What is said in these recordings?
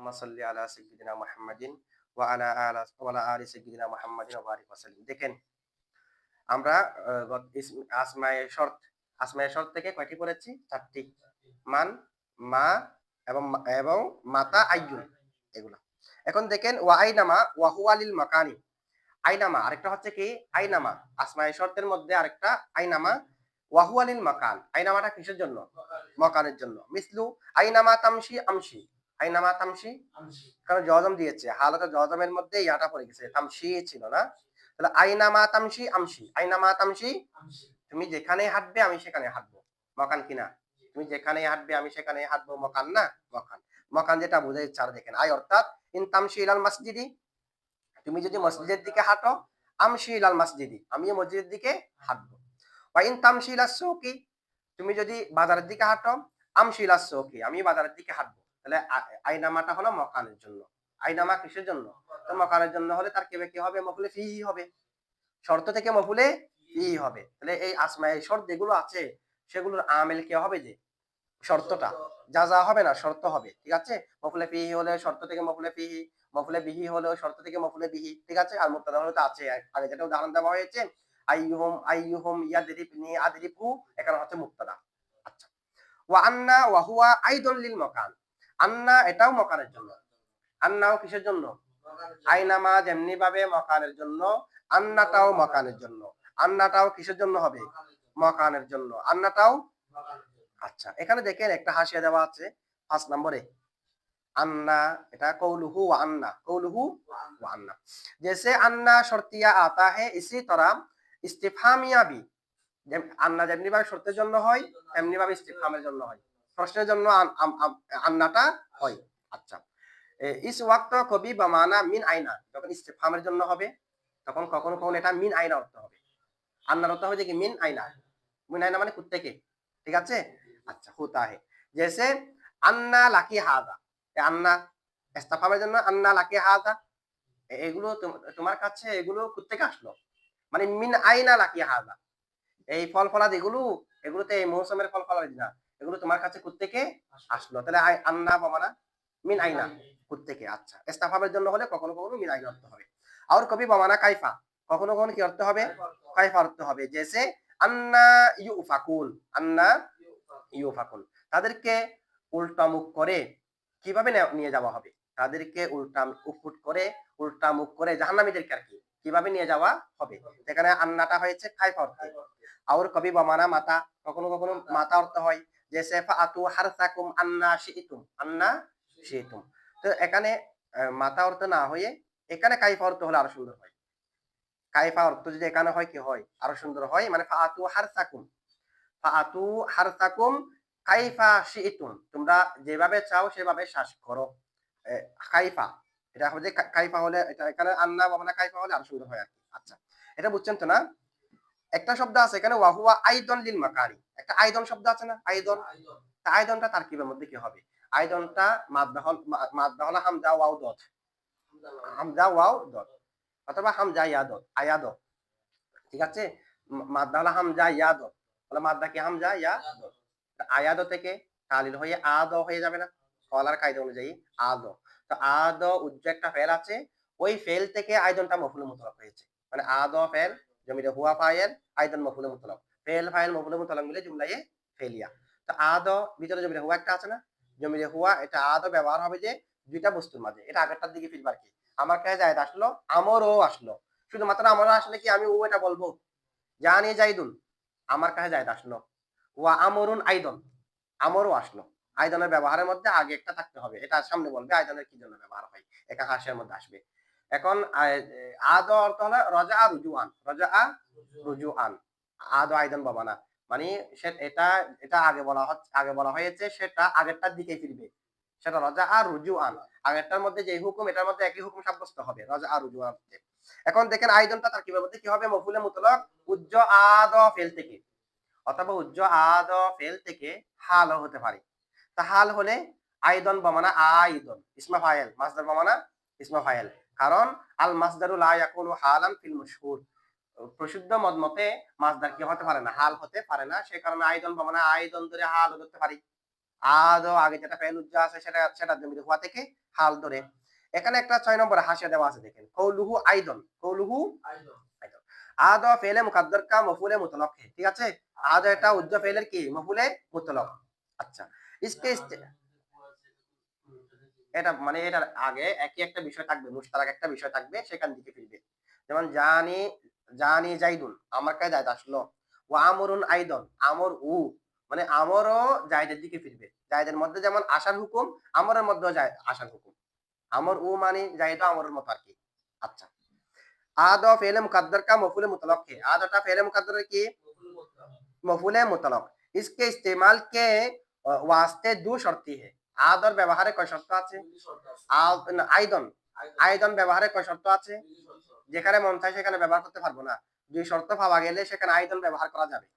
আল্লাহুম্মা সাল্লি আলা সাইয়্যিদিনা মুহাম্মাদিন ওয়া আলা আলি সাইয়্যিদিনা মুহাম্মাদিন ওয়া বারিক ওয়া সাল্লিম। দেখেন আমরা আসমায়ে শর্ত থেকে কয়টি পড়েছি? ৪ টি। মান, মা এবং মাতা আইয়ুন এগুলা। এখন দেখেন ওয়া আইনামা ওয়া হুয়া লিল মাকানি। আইনামা আরেকটা হচ্ছে কি? আইনামা। আসমায়ে শর্তের মধ্যে আরেকটা আইনামা ওয়া হুয়া লিল মাকান। আইনামাটা কিসের জন্য? মাকানের জন্য। মিসলু আইনামা তামশি আমশি। আইনামা তামশি কারণ জজম দিয়েছে। হালতে জজমের মধ্যে ইয়াটা পড়ে গেছে। তামশি ছিল না? তাহলে আইনামা তামশি আমশি। আইনামা তামশি তুমি যেখানে হাঁটবে আমি সেখানে হাঁটবো। মকান কিনা? তুমি যেখানে হাঁটবে আমি সেখানে হাঁটবো। মকান না? মকান। মকান যেটা বোঝাচ্ছে আর দেখেন। অর্থাৎ ইন তামশি ইলাল মাসজিদি তুমি যদি মসজিদের দিকে হাঁটো, আমশি ইলাল মাসজিদি আমিও মসজিদের দিকে হাঁটবো। ওয়া ইন তামশি ইলাস সুকি তুমি যদি বাজারের দিকে হাঁটো, আমশি ইলাস সুকি আমি বাজারের দিকে হাঁটবো। তাহলে আইনামাটা হলো মকানের জন্য। আইনামা কিসের জন্য? তো মকানের জন্য হলে তার কি হবে? মফুলে ফিহি হবে। শর্ত থেকে মফুলে ফিহি হবে। তাহলে এই আসমায়ে শর্ত যেগুলো আছে সেগুলোর আমেল কি হবে যে শর্তটা যা হবে না শর্ত হবে। ঠিক আছে? মফুলে ফিহি হলে শর্ত থেকে মফুলে ফিহি, মফুলে বিহি হলেও শর্ত থেকে মফুলে বিহি। ঠিক আছে? আর মুবতাদা হলে তো আছে। আগে যেটা উদাহরণ দেওয়া হয়েছে আইয়ুহুম ইয়াদরিবনি আদরিবহু এখানে হচ্ছে মুবতাদা। আচ্ছা। ওয়া আন্না ওয়া হুয়া আইদুন লিল মাকান। আন্না এটাও মকানের জন্য। আন্নাও কিসের জন্য? আইনামা যেমনি ভাবে মকানের জন্য, আন্নাটাও মকানের জন্য। আন্নাটাও কিসের জন্য হবে? মকানের জন্য। আন্নাটাও আচ্ছা। এখানে দেখেন একটা হাসিয়া দেওয়া আছে ৫ নম্বরে। अन्ना এটা কৌলুহু ওয়া আন্না কৌলুহু ওয়া আন্না जैसे अन्ना शर्तिया आता है इसी तरह इस्तिफहामिया भी আন্না যেমনি ভাবে শর্তের জন্য হয় তেমনি ভাবে ইস্তিফহামের জন্য হয় প্রশ্নের জন্য আন্নাটা হয় আচ্ছা ইস ওয়াক্ত কবি বা মানা মিন আইনা যখন ইস্তিফহামের জন্য হবে তখন কখনো কখনো এটা মিন আইনা অর্থ হবে আন্নার অর্থ হবে যে কি মিন আইনা মানে কোত্থেকে ঠিক আছে আচ্ছা হোতা হে जैसे अन्ना लाकी हादा আন্না ইস্তিফহামের জন্য আন্না লাকি হাদা এগুলো তোমার কাছে এগুলো কোত্থেকে আসলো মানে মিন আইনা লাকি হাদা এই ফল ফলাদ এগুলোতে এই মৌসুমের ফল ফলাদ না এগুলো তোমার কাছে কোত্থেকে আসলো তাহলে আন্না বামানা মিন আইনা কোত্থেকে আচ্ছা ইস্তিফহামের জন্য হলে কখনো কখনো মিন আইনা অর্থ হবে আর কবি বামানা কাইফা কখনো কখনো কি অর্থ হবে কাইফা অর্থ হবে जैसे আন্না ইউফাকুন তাদেরকে উল্টা মুখ করে কিভাবে নিয়ে যাওয়া হবে তাদেরকে উল্টা মুখ করে জাহান্নামীদেরকে আর কি কিভাবে নিয়ে যাওয়া হবে যেখানে আন্নাটা হয়েছে কাইফা অর্থে আর কবি বামানা মাতা কখনো কখনো মাতা অর্থ হয় জেসে ফাআতু হারসাকুম আন্না শিইতুম তো এখানে মাতা অর্থ না হয়ে এখানে কাইফা অর্থ হলে আরো সুন্দর হয় কাইফা অর্থ যদি এখানে হয় কি হয় আরো সুন্দর হয় মানে ফাআতু হারসাকুম কাইফা শিইতুম তোমরা যেভাবে চাও সেভাবে শ্বাস করো কাইফা এটা হবে কাইফা হলে এটা এখানে আন্না বাবানা কাইফা হলে আরো সুন্দর হয় আর কি আচ্ছা এটা বুঝছেন তো না একটা শব্দ আছে এখানে ওয়াহুয়া আইদন লিল মাকারি একটা আইদন শব্দ আছে না আইদন তা আইদনটা তারকিবের মধ্যে কি হবে আইদনটা মাদ্দা হলো হামজা ওয়াও দত অথবা হামজা আয়াদ ঠিক আছে মাদ্দা হলো হামজা ইয়াদ তাহলে মাদ্দা কি হামজা ইয়াদ আয়াদ থেকে তালিল হয়ে আদ হয়ে যাবে না কলার কায়দা অনুযায়ী আদ তো আদ উজ্জ একটা ফেল আছে ওই ফেল থেকে আইদনটা মফুল মুতলাক হয়েছে মানে আদ ফেল জমিরে হুয়া ফাইল আইদন মফুল মুতলাক ফেল ফাইল মফুল মুতলাক মিলে জুমলায়ে ফেলিয়া তো আদ ভিতরে জমিরে হুয়া একটা আছে না জমিরে হুয়া এটা আদ ব্যবহার হবে যে দুইটা বস্তুর মাঝে এটা আগেরটার দিকে ফিরবার কি আমার কাছে জায়েদ আসলো আমরও আসলো শুধুমাত্র আমরও আসলে কি আমি ও এটা বলবো জানি জাইদুন আমার কাছে জায়েদ আসলো ওয়া আমরুন আইদন আমরও আসলো আইদনের ব্যবহারের মধ্যে আগে একটা থাকতে হবে এটা সামনে বলবে আইদনের কি জন্য ব্যবহার হয় একা হাসের মধ্যে আসবে এখন আদ অর্থ হলো রুজুআন আদ আইদন বাবা না মানে এটা আগে বলা হয়েছে সেটা আগেরটার দিকে ফিরবে সেটা রজা আর রুজুআন আগেরটার মধ্যে যে হুকুম এটার মধ্যে একই হুকুম সাব্যস্ত হবে রজা আর রুজুআন এখন দেখেন আইদনটা তার কিভাবে মধ্যে কি হবে মফুলে মুতলাক উজ্জ আদ ফেল থেকে অথবা উজ্জ আদ ফেল থেকে হালও হতে পারে তা হাল হলে আইদন বমানা আইদন ইসমা ফাইল মাসদার বমানা ইসমা ফাইল কারণ আল মাসদারু লা ইয়াকুনু হালান ফিল মাশহুর প্রসিদ্ধ মত মতে মাসদার কি হতে পারে না হাল হতে পারে না সেই কারণে আইদন বমানা আইদন ধরে হাল ধরতে পারি আদ আগে যেটা ফেল উজ্জা আছে সেটা জমির হুয়া থেকে হাল ধরে। এখানে একটা 6 নম্বরে হাসিয়া দেওয়া আছে দেখেন। কৌলুহু আইদন, কৌলুহু আইদন। আদ ফেলে মুকাদ্দার কা মফুলে মুতলাক है, ঠিক আছে? আদ এটা উজ্জা ফেলের কি মফুলে মুতলাক। আচ্ছা, इसके এটা মানে এটার আগে একই একটা বিষয় থাকবে, মুশতারাক একটা বিষয় থাকবে, সেখান থেকে ফিরবে। যেমন জানি, জানি জাইদুন, আমার কাছে জায়দ আসলো। ওয়া আমরুন আইদন, আমর উ, মানে আমরও জায়দের দিকে ফিরবে। জায়দের মধ্যে যেমন আসার হুকুম, আমরের মধ্যেও যায় আসার হুকুম। আমর উ মানে জাইদ আমরের মতো আর কি। আচ্ছা, আদ ফেলে মুকদ্দর কা মফুলে মুতলাক है, আদটা ফেলে মুকদ্দরের কি মফুলে মুতলাক। इसके इस्तेमाल के वास्ते दो शर्ती है। আদ এর ব্যবহারে কয় শর্ত আছে? আইদন, আইদন ব্যবহারে কয় শর্ত আছে? যেখানে মন চায় সেখানে ব্যবহার করতে পারবো না। দুই শর্ত পাওয়া গেলে সেখানে আইদন ব্যবহার করা যাবে।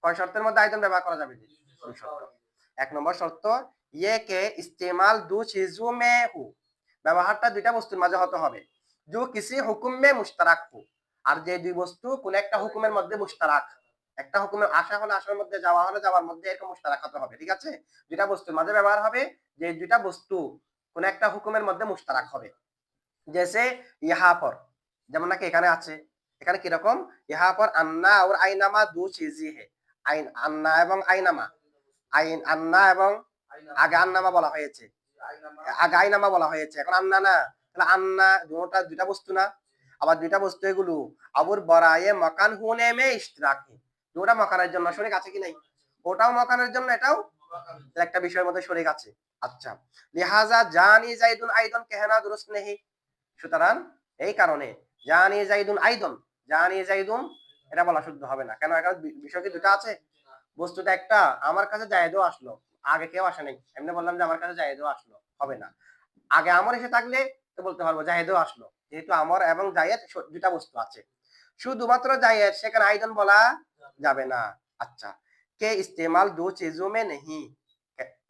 কয় শর্তের মধ্যে আইদন ব্যবহার করা যাবে? দুই শর্ত। এক নম্বর শর্ত, ये के इस्तेमाल दो चीजों में हो, ব্যবহারটা দুইটা বস্তুর মাঝে হতে হবে। जो किसी हुक्म में मुश्तरक हो, আর যে দুই বস্তু কোন একটা হুকুমের মধ্যে মুশতারাক, একটা হুকুমের আসা হলে আসার মধ্যে, যাওয়া হলে যাওয়ার মধ্যে এরকম মুশতারাক হতে হবে, ঠিক আছে? দুইটা বস্তুর মাঝে ব্যবহার হবে, যে দুইটা বস্তু কোন একটা হুকুমের মধ্যে মুশতারাক হবে। जैसे यहाँ पर, যেমন নাকি এখানে আছে, এখানে কি রকম? यहाँ पर अन्ना और आइनामा दो चीजें है। আইন আন্না এবং আইনামা, আইন আন্না এবং আগে আন্নামা বলা হয়েছে, আগে আইনামা বলা হয়েছে, এখন আন্না না, তাহলে আন্না দুটোটা দুইটা বস্তু না? আবার দুইটা বস্তু এগুলো আবুর বরায়ে মকান হুনে মে ইশতিরাক, দুটা মকানের জন্য শরীক আছে কি নাই? ওটাও মকানের জন্য, এটাও একটা বিষয়ের মধ্যে শরীক আছে। আচ্ছা, লিহাজা জানি জাইদুন আইদন কেহনা দুরুস্ত নেহি, সুতরাং এই কারণে জানি জাইদুন আইদন, জানি জাইদুন এটা বলা শুদ্ধ হবে না। কেন? এখানে বিষয় কি দুটো আছে, বস্তুটা একটা, আমার কাছে জায়েদও আসলো, আগে কেউ আসে নাই, এমনি বললাম যে আমার কাছে জায়েদও আসলো, হবে না। আগে আমর এসে থাকলে তো বলতে পারবো জায়েদও আসলো, যেহেতু আমর এবং জায়েদ দুটা বস্তু আছে। শুধুমাত্র জায়েদ, সেখানে আইদন বলা যাবে না। আচ্ছা, কে ইস্তেমাল দো চিজো মে নেহি,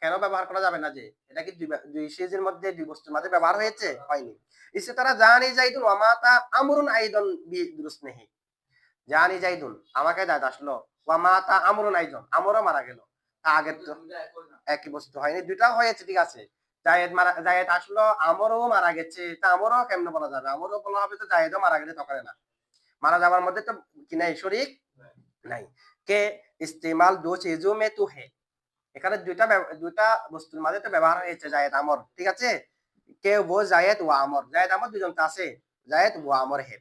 কেন ব্যবহার করা যাবে না? যে এটা কি দুই চিজের মধ্যে, দুই বস্তুর মধ্যে ব্যবহার হয়েছে? হয়নি। ইসে তারা জানি জাইদুন ওয়া মাতা আমরুন আইদন বি দুরুস নেহি, জানি জাইদুন আমাকে জায়েদ আসলো, ওয়া মাতা আমরুন আইদন আমরও মারা গেল, তা আগের তো একই বস্তু হয়নি, দুইটা হয়েছে, ঠিক আছে? জায়েদ আসলো, আমরও মারা গেছে, তা আমরও কেমনে বলা যাবে? আমরও বলা হবে তো জায়েদও মারা গেলে, তখন না, মারা যাওয়ার মধ্যে তো কি নাই, শরীক নাই। কে ইস্তেমাল দো চিজো মে তু হে, এখানে দুইটা বস্তুর মাঝে তো ব্যবহার হয়েছে জায়েদ আমর, ঠিক আছে? কে वो জায়েদ ও আমর, জায়েদ আমর দুজন তো আছে, জায়েদ ও আমর হে,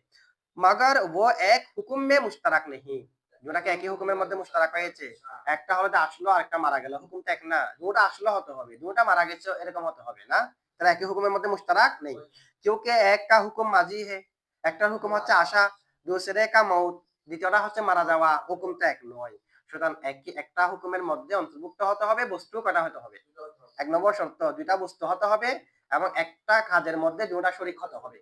मगर वो एक हुक्म में मुश्तरक नहीं, দুটাকে একই হুকুমের মধ্যে মুশতারাক হয়েছে। একটা হলো যে আসলো, আর একটা মারা গেল, হুকুম তো এক না, দুটা আসলো হতে হবে, দুটা মারা গেছে এরকম হতে হবে না, তাহলে একই হুকুমের মধ্যে মুশতারাক নেই। क्योंकि एक का हुक्म माजी है, একটা হুকুম হচ্ছে আসা, दूसरे का मौत, দ্বিতীয়টা হচ্ছে মারা যাওয়া, হুকুম তো এক নয়। সুতরাং একটা হুকুমের মধ্যে অন্তর্ভুক্ত হতে হবে, বস্তু কটা হতে হবে? এক নম্বর শর্ত, দুইটা বস্তু হতে হবে এবং একটা কাজের মধ্যে দুটা শরীক হতে হবে,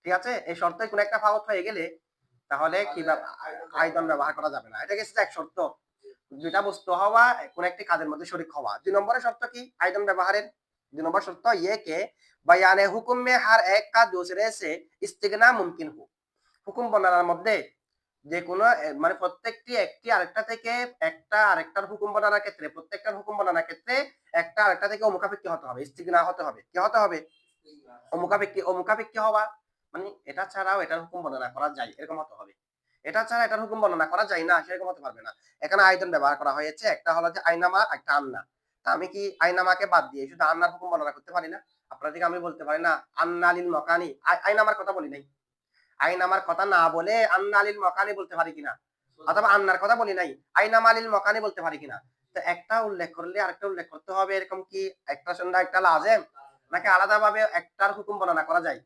ঠিক আছে? এই শর্তে কোন একটা ফাউত হয়ে গেলে তাহলে কি আইদন ব্যবহার করা যাবে না, এটা গেছে এক শর্ত, দুইটা বস্তু হওয়া, কোন একটি কাজের মধ্যে শরীক হওয়া। দুই নম্বরের শর্ত কি আইদন ব্যবহারের? দুই নম্বর শর্ত ये के बयान हुक्म में हर एक का दूसरे से इस्तिगना मुमकिन हो, হুকুম বর্ণনার মধ্যে যে কোনো মানে প্রত্যেকটি একটি আরেকটা থেকে, একটা আরেকটার হুকুম বর্ণনার ক্ষেত্রে, প্রত্যেকটার হুকুম বর্ণনার ক্ষেত্রে একটা আরেকটা থেকে অমুখাপেক্ষী হতে হবে, ইস্তিগনা হতে হবে, কি হতে হবে? অমুখাপেক্ষী। অমুখাপেক্ষী হওয়া মানে এটা ছাড়াও এটার হুকুম বর্ণনা করা যায়, এরকম হতে হবে। এটা ছাড়া এটার হুকুম বর্ণনা করা যায় না, সেরকম হতে পারবে না। এখানে আইদন ব্যবহার করা হয়েছে, একটা হলো যে আইনামা, একটা আন্না। তা আমি কি আইনামাকে বাদ দিয়ে শুধু আন্নার হুকুম বর্ণনা করতে পারি না? আপনাদেরকে আমি বলতে পারি না আন্না লিল মকানি, আইনামার কথা বলি নাই, আইনামার কথা না বলে আন্না লিল মকানি বলতে পারি কিনা? অথবা আন্নার কথা বলি নাই, আইনামা লিল মকানি বলতে পারি কিনা? তো একটা উল্লেখ করলে আরেকটা উল্লেখ করতে হবে, এরকম কি একটা সন্ধ্যা একটা লাজেম, নাকি আলাদাভাবে একটার হুকুম বর্ণনা করা যায়?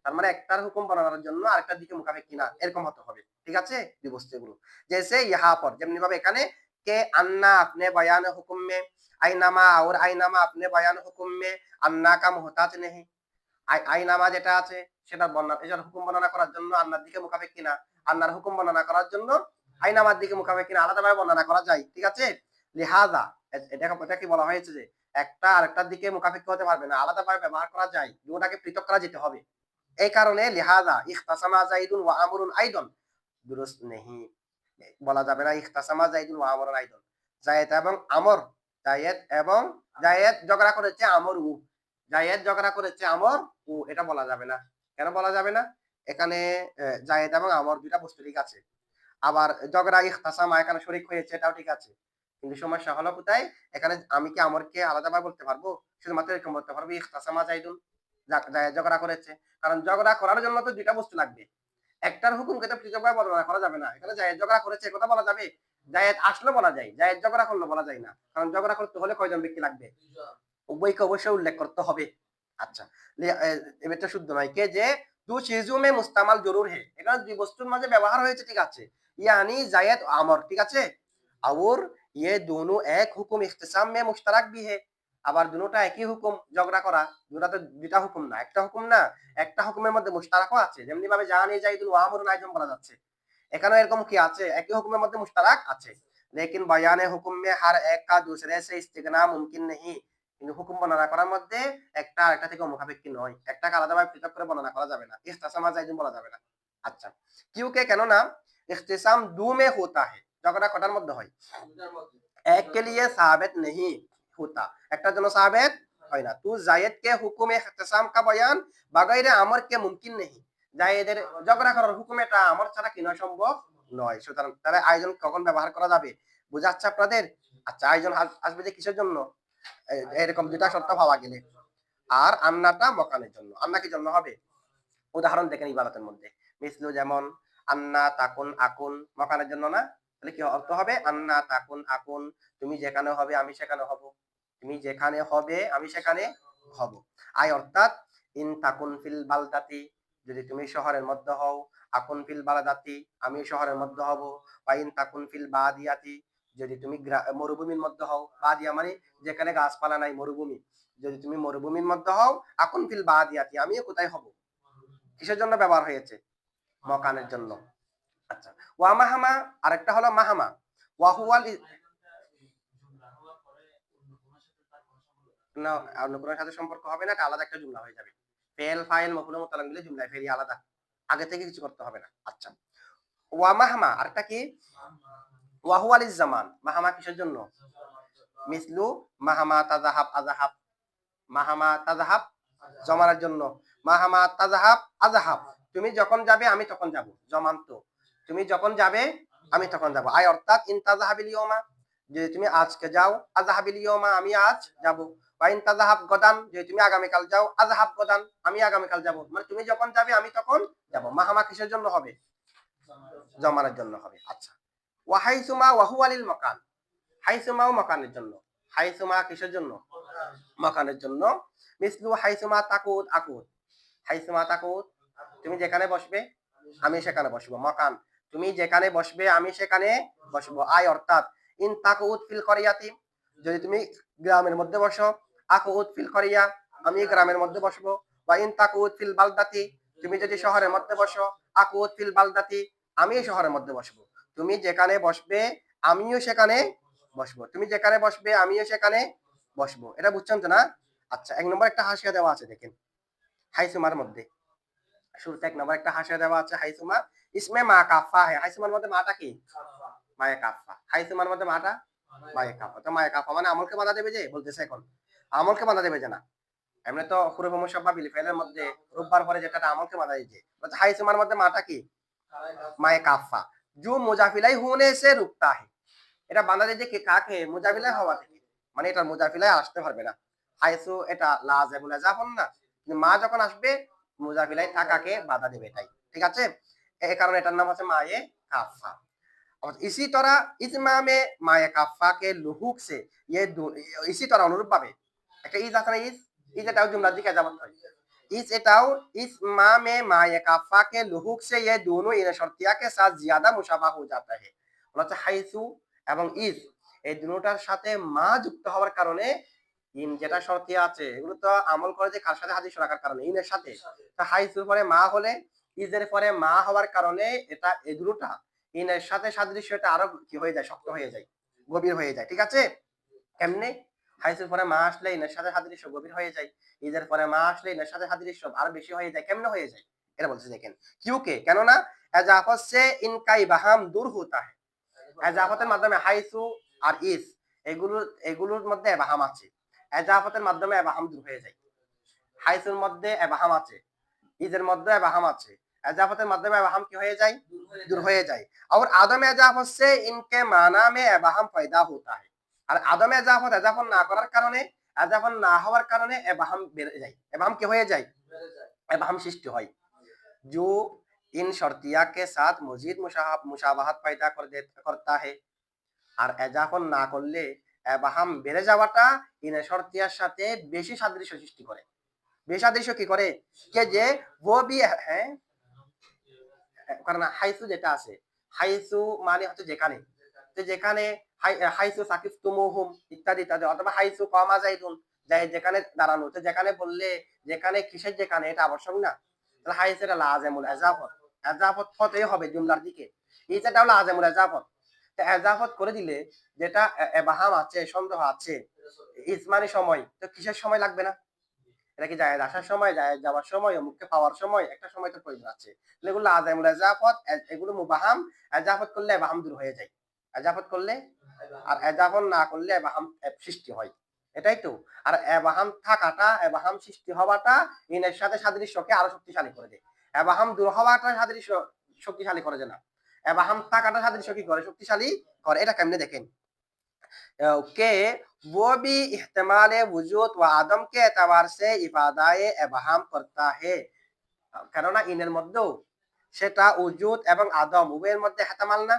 তার মানে একটার হুকুম বর্ণনার জন্য আরেকটার দিকে মুখাপেক্ষী না, এরকম হতে হবে, ঠিক আছে? এই বস্তুগুলো जैसे यहाँ पर, যেমনি ভাবে এখানে के अन्ना अपने बयान हुक्म में, आइनामा और आइनामा अपने बयान हुक्म में अन्ना का मोहताज नहीं, আইনামা যেটা আছে সেটা বর্ণনা, এটার হুকুম বর্ণনা করার জন্য আন্নার দিকে মুখাপেক্ষী না, আন্নার হুকুম বর্ণনা করার জন্য আইনামার দিকে মুখাপেক্ষী না, আলাদাভাবে বর্ণনা করা যায়, ঠিক আছে? লিহাজা, এটা কি বলা হয়েছে যে একটা আরেকটার দিকে মুখাপেক্ষী হতে পারবে না, আলাদাভাবে ব্যবহার করা যায়, দুটাকে পৃথক করা যেতে হবে। এই কারণে লিহাজা ইখতাসামা জাইদুন ওয়া আমরুন আইদন দুরুস্ত নেহি, বলা যাবে না ইখতাসামা জাইদুন ওয়া আমরুন আইদন, জায়েদ এবং আমর, জায়েদ এবং জায়েদ ঝগড়া করেছে আমর উ, জায়েদ ঝগড়া করেছে আমর উ, এটা বলা যাবে না। কেন বলা যাবে না? এখানে জায়েদ এবং আমর দুইটা বস্তু ঠিক আছে। আবার ঝগড়া ইখতাসামা এখানে শরীক হয়েছে, এটাও ঠিক আছে। কিন্তু সমস্যা হলো কোথায়? এখানে আমি কি আমরকে আলাদাভাবে বলতে পারবো? শুধুমাত্র এরকম বলতে পারবো ইখতাসামা জাইদুন, জায়েদ ঝগড়া করেছে। কারণ ঝগড়া করার জন্য তো দুইটা বস্তু লাগবে। একটার হুকুমকে তো পৃথকভাবে বর্ণনা করা যাবে না। এখানে জায়েদ ঝগড়া করেছে কথা বলা যাবে, জায়েদ আসলে বলা যায়, জায়েদ ঝগড়া করলে বলা যায় না। কারণ ঝগড়া করতে হলে কয়জন ব্যক্তি লাগবে? উভয়কে অবশ্যই উল্লেখ করতে হবে। আচ্ছা, এটা শুদ্ধ নয় কে যে দু চিজু মে মুস্তামাল জরুর হে, এখানে দুই বস্তুর মাঝে ব্যবহার হয়েছে ঠিক আছে, ইয়ানি জায়েদ আমর ঠিক আছে। और ये दोनों एक हुकुम इख्तिसाम में मुश्तरक भी है, আবার দুটোটা একই হুকুম ঝগড়া করা, দুটা তো দুটা হুকুম না, একটা হুকুম না, একটা হুকুমের মধ্যে মুশতারাকও আছে। যেমনি ভাবে জানি জাইদুন ওয়া আমরুন আইজন বলা যাচ্ছে, এখানেও এরকম কি আছে, একই হুকুমের মধ্যে মুশতারাক আছে। लेकिन बयान हुक्म में हर एक का दूसरे से इस्तिगना मुमकिन नहीं, কিন্তু হুকুম বর্ণনা করার মধ্যে একটা আরেকটা থেকে মুখাপেক্ষী নয়, একটাকে আলাদাভাবে পৃথক করে বর্ণনা করা যাবে না, ইখতিসাম জাইদুন বলা যাবে না। আচ্ছা, क्योंकि কেন না इख्तिसाम दो में होता है, ঝগড়া কটার মধ্যে হয়? एक के लिए साबित नहीं होता, একটার জন্য সাবিত হয় না। তু জায়েদ কে হুকুম ইখতিসাম কা বয়ান বাগাইরে আমর কে মুমকিন नहीं, জায়েদের ঝগড়া করার হুকুম এটা আমর ছাড়া কি নয়, সম্ভব নয়। সুতরাং তাহলে আয়োজন কখন ব্যবহার করা যাবে? বুঝা যাচ্ছে আপনাদের? আচ্ছা, আয়োজন আসবে যে কিসের জন্য? এরকম দুটা শর্ত পাওয়া গেলে। আর আন্নাটা মকানের জন্য। আন্না কি জন্য হবে? উদাহরণ দেখেন ইবারতের মধ্যে, মিসলু যেমন আন্না তাকুন আকুন, মকানের জন্য না? তাহলে কি অর্থ হবে? আন্না তাকুন আকুন, তুমি যেখানে হবে আমি সেখানে হব, তুমি যেখানে হবে আমি সেখানে হব। আই অর্থাৎ ইন তাকুন ফিল বালদাতি, যদি তুমি শহরের মধ্যে হও, আকুন ফিল বালদাতি, আমি শহরের মধ্যে হব। বা ইন তাকুন ফিল বাদিয়াতি, যদি তুমি মরুভূমির মধ্যে হও, বাদিয়া মানে যেখানে গাছপালা নাই, মরুভূমি, যদি তুমি মরুভূমির মধ্যে হও, আকুন ফিল বাদিয়াতি, আমিও কোথায় হব? কিসের জন্য ব্যবহার হয়েছে? মকানের জন্য। আচ্ছা, ওয়া মাহামা আরেকটা হলো মাহামা, ওয়া হুয়াল না, অন্য কোনো সাথে সম্পর্ক হবে না, এটা আলাদা একটা জুমলা হয়ে যাবে। ফেল ফাইল মফুল মুতালাক মিলে জুমলায় ফেরি আলাদা, আগে থেকে কিছু করতে হবে না। আচ্ছা, ওয়া মাহামা আরেকটা কি? ওয়া হুয়াল জামান, মাহামা কিসের জন্য? মিসলু মাহামা তাজাহাব আজাহাব, মাহামা তাজাহাব জমানের জন্য, মাহামা তাজাহাব আজাহাব, তুমি যখন যাবে আমি তখন যাব, জমান তো, তুমি যখন যাবে আমি তখন যাব। আই অর্থাৎ ইন তাজাহাবিল ইয়মা, যে তুমি আজকে যাও, আজাহাবিল ইয়মা আমি আজ যাব। বা ইন তাজাহাব গদান, যে তুমি আগামীকাল যাও, আজাহাব গদান আমি আগামীকাল যাব। মানে তুমি যখন যাবে আমি তখন যাব। মাহামা কিসের জন্য হবে? জমানের জন্য হবে। আচ্ছা, ওয়াহাইসুমা ওয়াহুয়ালিল মাকান, হাইসুমাও মাকানের জন্য, হাইসুমা কিসের জন্য? মাকানের জন্য। মিসলু হাইসুমা তাকুত আকুত, হাইসুমা তাকুত, তুমি যেখানে বসবে আমি সেখানে বসবো। মাকান, তুমি যেখানে বসবে আমি সেখানে বসবো। আই অর্থাৎ ইন তাকুত ফিল করিয়াতি, যদি তুমি গ্রামের মধ্যে বসো, আকুত ফিল করিয়া, আমি গ্রামের মধ্যে বসবো। বা ইন তাকুত ফিল বালদাতি, তুমি যদি শহরের মধ্যে বসো, আকুত ফিল বালদাতি, আমি শহরের মধ্যে বসবো। তুমি যেখানে বসবে আমিও সেখানে বসবো, তুমি যেখানে বসবে আমিও সেখানে বসবো। এটা বুঝছেন তো না? আচ্ছা, এক নম্বর একটা হাসিয়া দেওয়া আছে দেখেন হাইসুমার মধ্যে, শুরুতে এক নম্বর একটা হাসিয়া দেওয়া আছে হাইসুমা ইসমে মা কাফা হ্যাঁ, হাইসুমার মধ্যে মাটা কি? মায়ে কাফা, হাইসুমার মধ্যে মাটা মায়ে কাফা। তো মায়ে কাফা মানে আমলকে বাধা দেবে, যে বলতেছে এখন আমলকে বাধা দেবে যে না, এমনি তো হুরুফ মুশাব্বা বিল ফাইলের মধ্যে রূপবার পরে যেটা আমলকে বাধা দিয়েছে, বলছে হাইসুমার মধ্যে মাটা কি? মায়ে কাফা, जो मुजाफिलाई होने से रुकता है, এটা বাংলা দিয়ে কি কাকে? মুজাফিলাই হওয়া থেকে, মানে এটা মুজাফিলাই আসতে পারবে না। হাইসু এটা লাজিমুল জাফন না, কিন্তু মা যখন আসবে মুজাফিলাই থাকাকে বাধা দেবে, এটাই ঠিক আছে। এই কারণে এটার নাম হচ্ছে মায়ে কাফা। और इसी तरह इजमा में माए काफा के लुहुक से ये इसी तरह অনুরূপ ভাবে একটা ইজ আছে না, ইজ এটাও জুমলা দিকে যাবত হয়, इस एटाउ इस माँ में माए काफा के लुहुक से ये दोनों इन शर्तिया के साथ ज्यादा मुशाबा हो जाता है। বলা হাইসু এবং ইজ এই দুটোটার সাথে মা যুক্ত হওয়ার কারণে ইন যেটা শর্তিয়া আছে এগুলো তো আমল করে যে কার সাথে হাদিস রাখার কারণে ইনের সাথে, তা হাইসুর পরে মা হলে ইজের পরে মা হওয়ার কারণে এটা এই দুটোটা ইনের সাথে সাদৃশ্যটা আরো কি হয়ে যায়, শক্ত হয়ে যায়, গভীর হয়ে যায়। ঠিক আছে, কেমনে? হাইসুর পরে মা আসলে ইনের সাথে সাদৃশ্য গভীর হয়ে যায়, ইজের পরে মা আসলে ইনের সাথে সাদৃশ্য আরো বেশি হয়ে যায়। কেমনে হয়ে যায় এটা বলছে দেখেন, কিউকে কেননা এজাফত সে ইনকা ইবাহাম দূর হতা है, এজাফতের মাধ্যমে হাইসু আর ইস এগুলোর মধ্যে বাহাম আছে, এজাফতের মাধ্যমে এবাহাম দূর হয়ে যায়। হাইসুর মধ্যে এবাহাম আছে, ইজের মধ্যে এবাহাম আছে, এজাফতের মাধ্যমে এবাহাম কি হয়ে যায়? दूर हो जाए। और आदम एजाफत से इनके माना में एबाहम पैदा होता है। আর আদম এজাফত এজাফত না করার কারণে, এজাফত না হওয়ার কারণে এবাহাম বেড়ে যায়, এবাহাম কি হয়ে যায়? एबाहम सृष्टि হয়। जो इन शर्तिया के साथ मजीद मुशाबाहत पैदा करता है। আর এজাফত না করলে এবাহাম বেড়ে যাওয়াটা ইন শর্তিয়ার সাথে বেশি সাদৃশ্য সৃষ্টি করে। বেশি সাদৃশ্য কি করে? কে যে ও বি হ্যাঁ, কারণ হাইসু যেটা আছে, হাইসু মানে হচ্ছে যেখানে, তো যেখানে হাইসু সাকিফতুমুহুম ইত্যাদি ইত্যাদি, অথবা হাইসু কমা যাইতুন, যাই যেখানে দাঁড়ানো, তো যেখানে বললে যেখানে কিসের যেখানে, এটা আবশ্যক না। তাহলে হাইস এটা লাজেমুল এজাফত, এজাফত হতেই হবে জুমলার দিকে, এইটা হলো লাজেমুল এজাফত। তো এজাফত করে দিলে যেটা এবাহাম আছে, সন্দেহ আছে, ইসমানি সময়, তো কিসের সময় লাগবে না? এটা কি জায়েজ আসার সময়, জায়েজ যাওয়ার সময়, মুখে পাওয়ার সময়, একটা সময় তো প্রয়োজন আছে। এগুলো আযামুল ইজাফত, এগুলো মুবাহাম। ইজাফত করলে ইবাহাম দূর হয়ে যায়, ইজাফত করলে। আর ইজাফত না করলে ইবাহাম সৃষ্টি হয়, এটাই তো। আর ইবাহাম থাকাটা, ইবাহাম সৃষ্টি হওয়াটা ইনের সাথে সাদৃশ্যকে আরো শক্তিশালী করে দেয়। ইবাহাম দূর হওয়াটা সাদৃশ্য শক্তিশালী করে না, ইবাহাম থাকাটা সাদৃশ্য কি করে? শক্তিশালী করে। এটা কেমনে দেখেন के वो भी इहतिमाल वजूद व आदम के एतबार से इफादाए एबहाम करता है। কেননা ইনের মধ্যেও সেটা উজুদ এবং আদম উভয়ের মধ্যে হেতামাল না,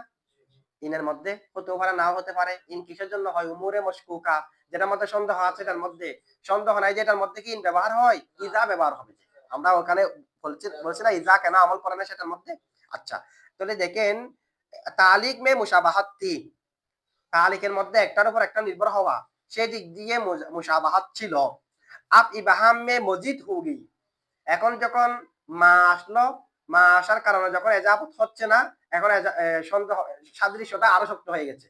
ইনের মধ্যে হতেও পারে, নাও হতে পারে। ইন কিসের জন্য হয়? উমুরে মশকুকা, যেটার মধ্যে সন্দেহ আছে, এটার মধ্যে সন্দেহ নাই, যেটার মধ্যে কি ইন ব্যবহার হয়, ইজা ব্যবহার হবে। আমরা ওখানে বলছি না ইজা কেন আমল করে না সেটার মধ্যে। আচ্ছা, তাহলে দেখেন তালিক মে মুশাবাহাত থি, তালিকের মধ্যে একটার উপর একটা নির্ভর হওয়া, সেই দিক দিয়ে মুশাবাহাত ছিল। আপ ইবাহাম মে মজিদ হুগি, এখন যখন মা আসলো, মা আসার কারণে যখন এজাফত হচ্ছে না, এখন সন্দেহ সাদৃশ্যটা আরো শক্ত হয়ে গেছে,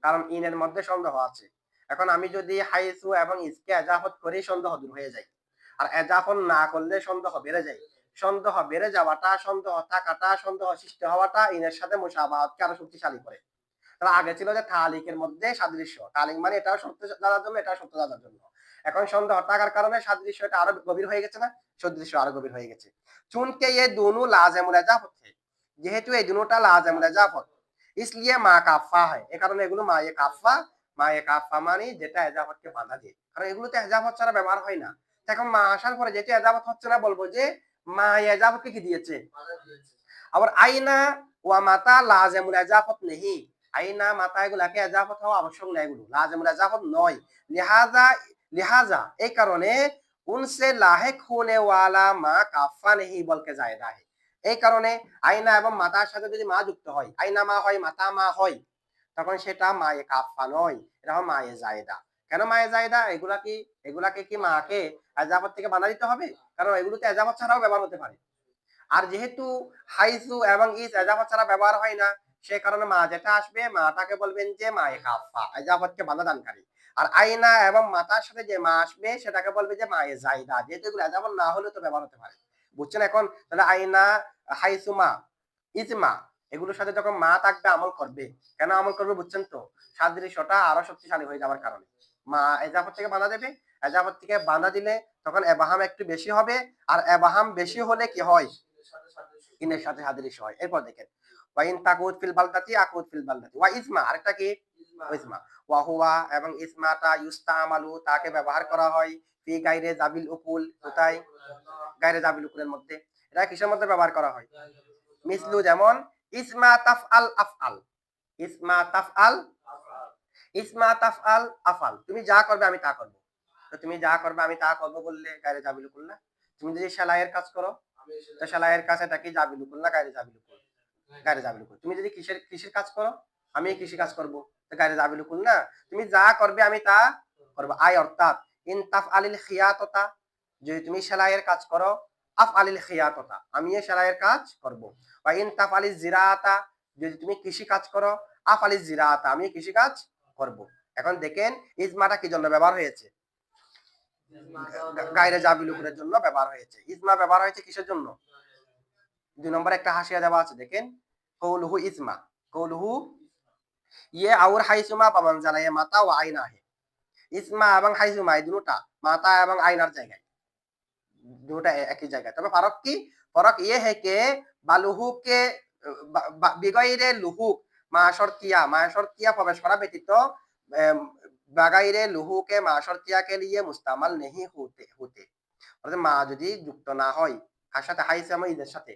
কারণ ইনের মধ্যে সন্দেহ আছে। এখন আমি যদি হাইসু এবং ইসকে এজাফত করি, সন্দেহ দূর হয়ে যায়। আর এজাফত না করলে সন্দেহ বেড়ে যায়। সন্দেহ বেড়ে যাওয়াটা, সন্দেহ থাকাটা, সন্দেহ সৃষ্টি হওয়াটা ইনের সাথে মুশাবাহাতকে আরো শক্তিশালী করে। তাহলে আগে ছিল যে তালিকের মধ্যে সাদৃশ্য, তালিক মানে এটাও সত্য জানার জন্য, এটাও সত্য জানার জন্য। এখন সন্দেহ থাকার কারণে সাদৃশ্যটা আরো গভীর হয়ে গেছে না, সদৃশ্য আরো গভীর হয়ে গেছে। চুনকে ये दोनों लाजिमुल इजाफत है, যেহেতু এই দুটোটা লাজিমুল ইজাফত, इसलिए মা কাফা হয়, এই কারণে এগুলো মা এ কাফা। মা এ কাফা মানে যেটা ইজাফতকে বাধা দেয়, কারণ এগুলোতে ইজাফত ছাড়া ব্যবহার হয় না। এখন মা আসার পরে যেটা ইজাফত হচ্ছে না, বলবো যে মা ইজাফতকে কি দিয়েছে? আবার আইনা ওয়া মাতা লাজিমুল ইজাফত নেহি, আইনা মাতা এগুলাকে ইজাফত হওয়া আবশ্যক না, এগুলো লাজিমুল ইজাফত নয়। লিহাজা লিহাজা এই কারণে উনসে লাহেক হোনে ওয়ালা মা কাফা নেহি বলকে জায়দা হে। এই কারণে আইনা এবং মাতার সাথে যদি মা যুক্ত হয়, আইনা মা হয়, মাতা মা হয়, তখন সেটা মায়ে কাফা নয়, এটা হয় মায়ে জায়দা। কেন মায়ে জায়দা? এগুলাকে কি মাকে ইজাফত থেকে বাধা দিতে হবে? কারণ এগুলোতে ইজাফত ছাড়াও ব্যবহার হতে পারে। আর যেহেতু হাইসু এবং ইস ইজাফত ছাড়া ব্যবহার হয় না, সে কারণে মা যেটা আসবে, মাটাকে বলবেন যে মায়ে কাফা, ইজাফতকে বাধা দানকারী। আর আইনা এবং মাতার সাথে যে মা আসবে, সেটাকে বলবে যে মায়ে জায়দা, যেহেতু এগুলো ইজাফত না হলে তো ব্যবহার হতে পারে। বুঝছেন? এখন তাহলে আইনা, হাইসু মা, ইজমা, এগুলোর সাথে যখন মা থাকবে আমল করবে। কেন আমল করবে? বুঝছেন তো? সাদৃশ্যটা আরো শক্তিশালী হয়ে যাওয়ার কারণে মা ইজাফত থেকে বাধা দেবে। ইজাফত থেকে বাধা দিলে তখন এবাহাম একটু বেশি হবে, আর এবাহাম বেশি হলে কি হয়? ইনের সাথে সাদৃশ্য হয়। এরপর দেখেন ওয়াইন তাকুত ফিল বালদাতি আকুত ফিল বালদাতি ওয়া ইসমা, আরেকটা কি? ইসমা। ওয়া হুয়া এবং ইসমাটা ইউস্তামালু, তাকে ব্যবহার করা হয় ফি গায়রে জাবিল উকুল, কোথায়? গায়রে জাবিল উকুলের মধ্যে। এটা কিসের মধ্যে ব্যবহার করা হয়? মিসলু, যেমন ইসমা তাফআল আফআল, ইসমা তাফআল, ইসমা তাফআল আফআল, তুমি যা করবে আমি তা করব। তো তুমি যা করবে আমি তা করব বললে গায়রে জাবিল উকুল না। তুমি যদি সেলাইয়ের কাজ করো, তো সেলাইয়ের কাজ এটা কি? জাবিল উকুল না গায়রে জাবিল উকুল? গায়রে জাবিল উকুল। তুমি যদি কৃষির কাজ করো, আমি কৃষি কাজ করব, তো গায়রে জাবিল উকুল না। তুমি যা করবে আমি তা করব। আই অর্থাৎ ইন তাফআলিল খিয়াততা, যদি তুমি সেলাইয়ের কাজ করো, আফআলিল খিয়াততা, আমি এই সেলাইয়ের কাজ করব। বা ইন তাফআলিজ জিরাআতা, যদি তুমি কৃষি কাজ করো, আফআলিজ জিরাআতা, আমি কৃষি কাজ করব। এখন দেখেন ইজমাটা কি জন্য ব্যবহার হয়েছে? গায়রে জাবিল উকুলের জন্য ব্যবহার হয়েছে। ইজমা ব্যবহার হয়েছে কিসের জন্য? 2 নম্বরে একটা হাসিয়া দেওয়া আছে, দেখেন কৌলুহু ইসমা, কৌলুহু ইয়ে আউর হাইসুমা পামান জানায়ে মাতা ও আইনা হে। ইসমা এবং হাইসুমা এই দুটোটা মাতা এবং আইনার জায়গায়, দুটোটা একই জায়গায়। তবে ফারাক কি? ফারাক ইয়ে है कि বালুহু কে বিগাইরে লুহুক মা শর্তিয়া প্রবেশ করা ব্যতীত বাগাইরে লুহু কে মা শর্তিয়া কে লিয়ে মুস্তামাল নেহি হতে হতে। অর্থাৎ মা যদি যুক্ত না হয় কার সাথে? হাইস এবং ঈদের সাথে,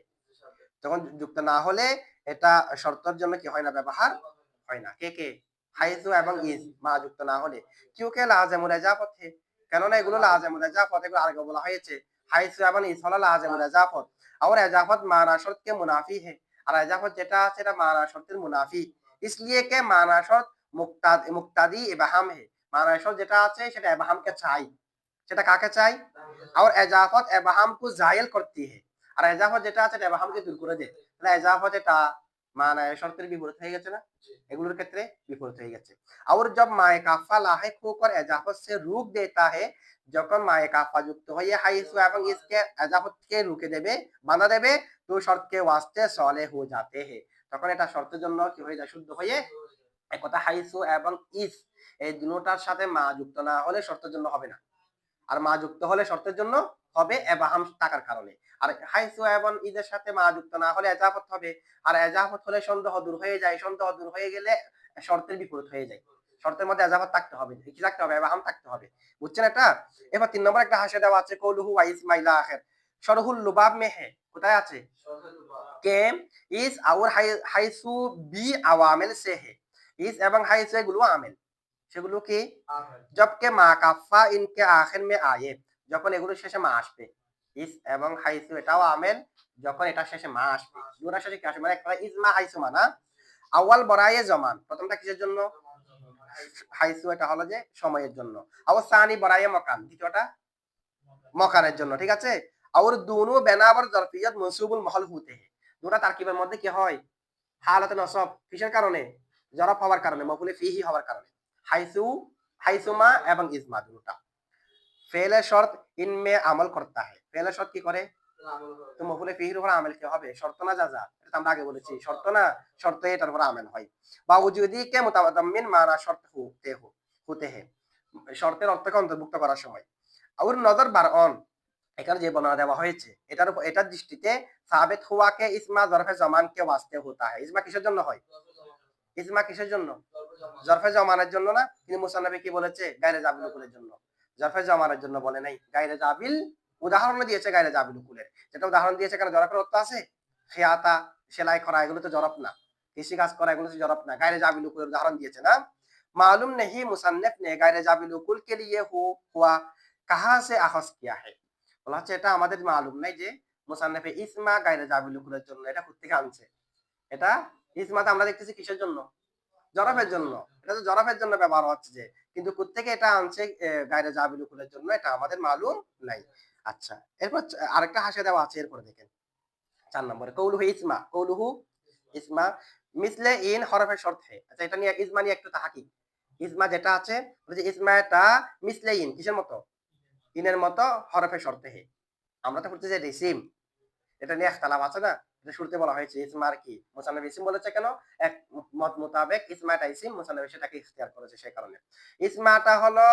যখন যুক্ত না হলে এটা শর্তের জন্য কি হয় না, ব্যবহার হয় না। কে কে? হাইসু এবং ইজ মা যুক্ত না হলে। কিউকে লাজেমুল ইজাফত হে, কেননা এগুলো লাজেমুল ইজাফত, এগুলো আগে বলা হয়েছে। হাইসু এবং ইজ হলো লাজেমুল ইজাফত, আর ইজাফত মানা শর্ত কে মুনাফি হে, আর ইজাফত যেটা আছে এটা মানা শর্তের মুনাফি। इसलिए के माना शर्त मुक्तादी इबहाम है, माना शर्त যেটা আছে সেটা ইবহাম কে চাই। সেটা কাকে চাই? আর ইজাফত ইবহাম को जायल करती है, আর ইজাফত যেটা আছে এটা ইবহামকে দূর করে দেয়। তাহলে ইজাফত এটা মানা শর্তের বিপরীত হয়ে গেছে না? এগুলোর ক্ষেত্রে বিপরীত হয়ে গেছে। और जब माए काफा लाहिक होकर इजाफत से रोक देता है, যখন মায়ে কাফা যুক্ত হয়ে হাইসু এবং ইসকে ইজাফতকে রুকে দেবে, বাধা দেবে, তো শর্তকে ওয়াস্তে সলে हो जाते हैं, তখন এটা শর্তের জন্য কি হয়ে যায়? শুদ্ধ হয়ে। এক কথা হাইসু এবং ইস এই দুটোটার সাথে মা যুক্ত না হলে শর্তের জন্য হবে না, আর মা যুক্ত হলে শর্তের জন্য হবে ইবহাম থাকার কারণে। আর হাইসু এবং ইদের সাথে মা যুক্ত না হলে ইজাফত হবে, আর ইজাফত হলে সন্দেহ দূর হয়ে যায়, সন্দেহ দূর হয়ে গেলে শর্তের বিপরীত হয়ে যায়। শর্তের মধ্যে ইজাফত থাকতে হবে, কি থাকতে হবে? ইবহাম থাকতে হবে। বুঝছেন এটা? এবার ৩ নম্বর একটা হাসিয়া দেওয়া আছে, কৌলুহু ওয়া ইসমাইলা আখির শরহুল লুবাব মে হে, কোথায় আছে? কে ইস और হাইসু বি আওয়ামিল সে হে, ইস এবং হাইসু এগুলো আমেল, সেগুলো কি? জবকে মা কাফা ইনকে আখির মে আয়ে, যখন এগুলো শেষে মা আসবে। ইস এবং হাইসু এটাও আমেল, যখন এটা শেষে মা আসবে। দুটোর শেষে কি আসবে? মানে একটা ইসমা হাইসু মানা আউয়াল বরায়ে জমান, প্রথমটা কিসের জন্য? হাইসু এটা হলো যে সময়ের জন্য। আবার সানি বরায়ে মকান, দ্বিতীয়টা মকানের জন্য। ঠিক আছে? और दोनों बेनाबर ज़रफियत मंसूबुल महल होते हैं, দুটো তারকিবের মধ্যে কি হয়? হালাতে নসব, কিসের কারণে? জরফ হওয়ার কারণে, মফুলে ফিহি হওয়ার কারণে। হাইসু, হাইসুমা এবং ইসমা দুটোটা ফেলে শর্ত ইনমে আমল করতা है, ফেলে শর্ত কি করে? তো মফুলে ফিহির উপর আমল কি হবে? শর্ত না যা, এটা আমরা আগে বলেছি, শর্ত না, শর্ত এটার উপর আমল হয়। বা উজুদি কে মুতাদাম্মিন মানা শর্ত হতে হে, শর্তের অর্থকে অন্তর্ভুক্ত করার সময়। और नजर বার অন, এখানে যে বর্ণনা দেওয়া হয়েছে এটার উপর, এটার দৃষ্টিতে সাবিত হুয়া কে ইসমা জরফে জমান কে ওয়াস্তে होता है, ইসমা কিসের জন্য হয়? ইসমা কিসের জন্য? জরফে জমানের জন্য না? তিনি মুসান্নাফে কি বলেছে? গায়রে জাবিল উকুলের জন্য, জরফে জমানের জন্য বলে নাই। গায়রে জাবিল উদাহরণ দিয়েছে, গায়রে জাবিল উকুলের, যেটা উদাহরণ দিয়েছে এখানে জরফের অর্থ আছে। খিয়াতা, সেলাই করা, এগুলো তো জরফ না। কৃষি কাজ করা, এগুলো তো জরফ না। গায়রে জাবিল উকুলের উদাহরণ দিয়েছে না? मालूम नहीं मुसन्निफ ने गैर जाबिल उकुल के लिए हुआ कहां से अखज किया है, বলা হচ্ছে এটা আমাদের মালুম নাই যে মুসান্নিফে ইসমা গায়রে জাবিল উকুলের জন্য এটা কোত্থেকে আনছে। এটা ইসমাতে আমরা দেখতেছি কিসের জন্য? জরফের জন্য। এটা তো জরফের জন্য ব্যবহার হচ্ছে যে, কিন্তু কোত্থেকে এটা আনছে গায়রে জাবিল উকুলের জন্য, এটা আমাদের মালুম নাই। আচ্ছা, এরপর আরেকটা হাসিয়া দেওয়া আছে, এরপরে দেখেন ৪ নম্বরে কৌলুহু ইসমা, কৌলুহু ইসমা মিসলে ইন হরফে শর্ত হে। আচ্ছা, এটা নিয়ে ইসমা নিয়ে একটু তাহাকি। ইসমা যেটা আছে, যে ইসমা এটা মিসলে ইন, কিসের মতো? ইনের মতো, হরফে শর্তে হে। আমরা তো করতে যে রিসিম, এটা নিয়ে ইখতিলাফ আছে না? এটা শুরুতে বলা হয়েছে ইসমার কি মুসান্নিফ ইসম বলেছে কেন? এক মত মোতাবেক ইসমাটা ইসম, মুসান্নিফ সেটাকে ইখতিয়ার করেছে সেই কারণে। ইসমাটা হলো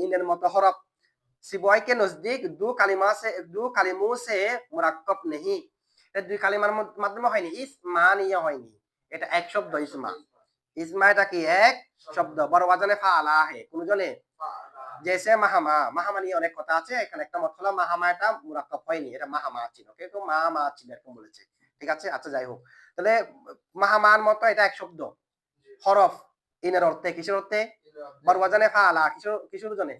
ইনের মতো হরফ, সিবয় के नजदीक दो কালিমों से मुरक्कब नहीं, এটা দুই কালিমার মাধ্যমে হয়নি, ইসমা নিয়ে হয়নি, এটা এক শব্দ ইসমা। ইসমা এটা কি? এক শব্দ, বড় ওয়াজানে ফাআলা হে, কোন জনে? জেসে মাহামা, মাহামা নিয়ে অনেক কথা আছে, এখানে একটা মত হলো মাহামা এটা মুরাক্কাব হয়নি, এটা মাহামা ছিল, কেউ মা ছিল এরকম বলেছে। ঠিক আছে? আচ্ছা, যাই হোক, তাহলে মাহামার মতো এটা এক শব্দ, হরফ, ইনের অর্থে, কিসের অর্থে? বড় ওয়াজানে ফাআলা, কিসের ওজনে?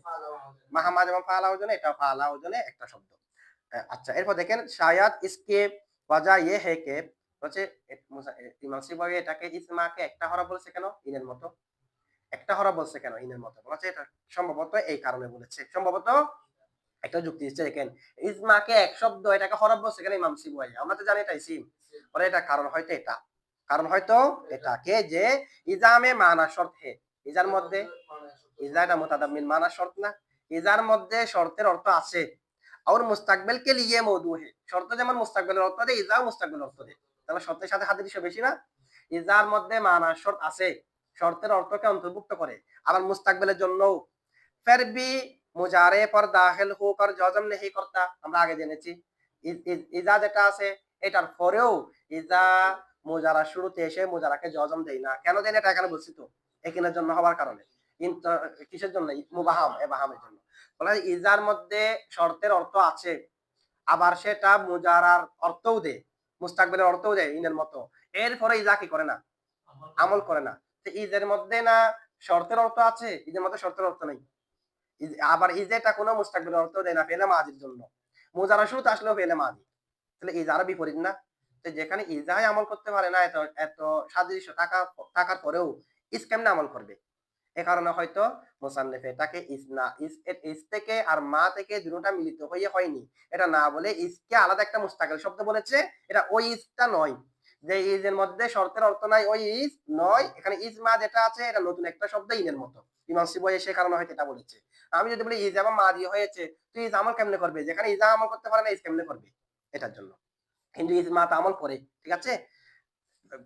মাহামা যেমন ফাআলা ওজনে, এটা ফাআলা ওজনে একটা শব্দ। আচ্ছা, এরপর দেখেন শায়াদ ইসকে ওয়াজা ইয়ে হে কে, হচ্ছে ইমাম সিবওয়ি এটাকে ইসমাকে একটা হরফ বলেছে কেন? ইনের মতো। একটা হরফ বলছে কেন? ইনের মতো বলেছে, এটা সম্ভবত এই কারণে বলেছে, সম্ভবত একটা যুক্তি দিচ্ছে। দেখেন ইসমাকে এক শব্দ, এটাকে হরফ বলছে কেন ইমাম সিবওয়ি? আমরা তো জানি এটা ইসিম, পরে এটা কারণ হয়তো এটা, কারণ হয়তো এটাকে যে ইজামে মানা শর্ত হে, ইজার মধ্যে, ইজা এটা মুতাদাম্মিন মানা শর্ত না, ইজার মধ্যে শর্তের অর্থ আছে। और मुस्तकबिल के लिए मौदू है, শর্ত যেমন মুস্তাকবিলের অর্থ দেয়, ইজাও মুস্তাকবিলের অর্থ দেয়, তাহলে শর্তের সাথে হাদিস বেশি না? ইজার মধ্যে মানা শর্ত আছে, শর্তের অর্থকে অন্তর্ভুক্ত করে, আবার মুস্তাকবিলের জন্য फिर भी মুজারে পর দাখিল হোকর জজম নেই করতা, আমরা আগে জেনেছি। ইজা যেটা আছে এটার পরেও ইজা মুজারা শুরুতে এসে মুজারাকে জজম দেয় না। কেন দেয় না এটা এখানে বলছি তো, একিনের জন্য হওয়ার কারণে। কিন্তু কিসের জন্য? মুবাহাম, এবাহামের জন্য। বলে ইজার মধ্যে শর্তের অর্থ আছে, আবার সেটা মুজারার অর্থও দেয়, মুস্তাকবিলের অর্থও দেয় ইনের মতো। এরপরে ইজা কি করে না? আমল করে না। তো ইজের মধ্যে না শর্তের অর্থ আছে, ইজের মধ্যে শর্তের অর্থ নেই। আবার ইজেটা কোনো মুস্তাকবিলের অর্থ দেয় না ফেলে মাজির জন্য। মুজারা শুরুতে আসলেও ফেলে মাজি। তাহলে ইজারা বিপরীত না? তো যেখানে ইজাই আমল করতে পারে না, এত এত সাদৃশ্য থাকার পরেও ইজ কেমনে আমল করবে? এ কারণে হয়তো মুসান্নিফ এটাকে ইজ থেকে আর মা থেকে দুটোটা মিলিত হয়ে হয়নি, এটা না বলে ইজকে আলাদা একটা মুস্তাকিল শব্দ বলেছে। এটা ওই ইজটা নয়, যে ইজের মধ্যে শর্তের অর্থ নাই, ওই ইজ নয়। এখানে ইজমা যেটা আছে এটা নতুন একটা শব্দ ইনের মতো। ইমাম সিবই সে কারণে হয়তো এটা বলেছে। আমি যদি বলি ইজ এবং মা দিয়ে হয়েছে, তুই ইজ আমল কেমনে করবে? যেখানে ইজা আমল করতে পারে না, ইজ কেমনে করবে? এটার জন্য। কিন্তু ইজমা তো আমল করে, ঠিক আছে?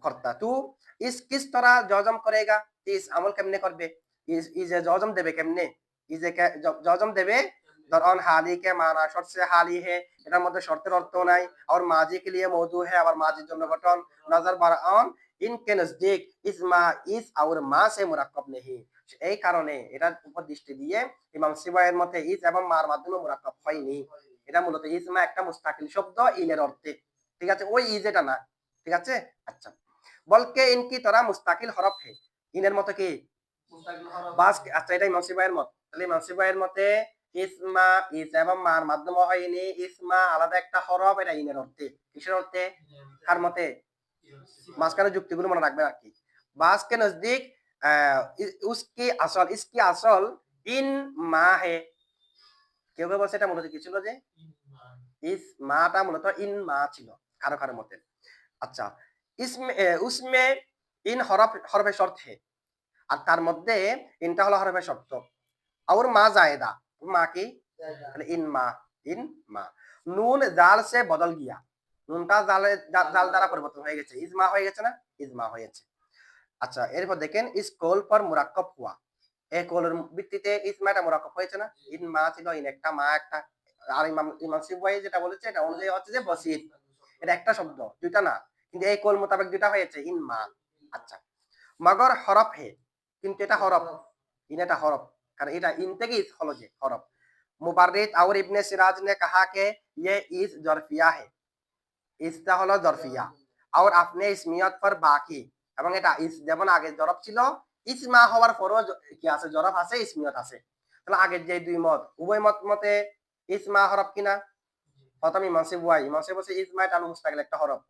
কর্তা তু ইস কিস तरह জজম করেগা, ইস আমল কেমনে করবে? ইজে জজম দেবে কেমনে? ইজে জজম দেবে দরন হালি কে মানা শর্ত সে হালি है, এটার মধ্যে শর্তের অর্থ নাই। আর মাজি কে লিয়ে মৌজু है, আবার মাজির জন্য গঠন। নজর বরআন ইনকে নজদীক ইসমা ইস আর মা সে মুরাক্কাব নেহি। এই কারণে এটার উপর দৃষ্টি দিয়ে ইমাম সিবাইয়ের মতে ইস এবং মার মাধ্যমে মুরাক্কাব হয়নি। এটা মূলত ইসমা একটা মুস্তাকিল শব্দ ইনের অর্থে, ঠিক আছে? ওই ইজ এটা না, ঠিক আছে? আচ্ছা, বলকে ইনকি তোরা মুস্তাকিল হরফ হে, ইনের মতো কি বাস। আচ্ছা, এটা ইমাম সিবাইয়ের মত। তাহলে ইমাম সিবাইয়ের মতে ইসমা ইস এবং মার মাধ্যমে হয়নি। ইসমা আলাদা একটা হরফ, এটা ইনের অর্থে। কিসের অর্থে? কার মতে? মাঝখানে যুক্তিগুলো মনে রাখবে আর কি। বাস কে নজদীক উসকি আসল, ইসকি আসল ইন মা হে। কেউ কেউ বলছে এটা মূলত কি ছিল, যে ইস মাটা মূলত ইন মা ছিল কারো কারো মতে। আচ্ছা, উসমে ইন হরফে শর্ত হে, আর তার মধ্যে ইনটা হলো হরফে শর্ত। और মা জায়েদা, মা কি? ইন মা, ইন মা। নুন জাল সে বদল গিয়া, নুনটা জাল দ্বারা পরিবর্তন হয়ে গেছে, ইজমা হয়ে গেছে না? ইজমা হয়েছে। আচ্ছা, এরপর দেখেন ইস কল পর মুরাক্কাব হুয়া, এই কলের ভিত্তিতে ইজমাটা মুরাক্কাব হয়েছে না? ইন মা ছিল, ইন একটা, মা একটা। আর ইমাম সিবওয়াই যেটা বলেছে এটা অনুযায়ী হচ্ছে যে বসিত, এটা একটা শব্দ, দুইটা না। কিন্তু এই কল মোতাবেক দুইটা হয়েছে, ইন মা। আচ্ছা, মগর হরফ হে, কিন্তু এটা হরফ, ইন এটা হরফ, কারণ এটা ইন থেকে ইস হলো যে হরফ। মুবাররিদ और इब्ने सिराज ने कहा कि ये इस जरफिया है, ইসটা হলো জরফিয়া। আর আপনি ইসমিয়ত পর বাকি, এবং এটা ইস যেমন আগে জরফ ছিল, ইসমা হওয়ার পরও কি আছে? জরফ আছে, ইসমিয়ত আছে। তাহলে আগের যে দুই মত, উভয় মতে ইসমা হরফ কিনা? প্রথম ইমাম সিবওয়াই বলছে ইসমা এটা মুস্তাকিল একটা হরফ।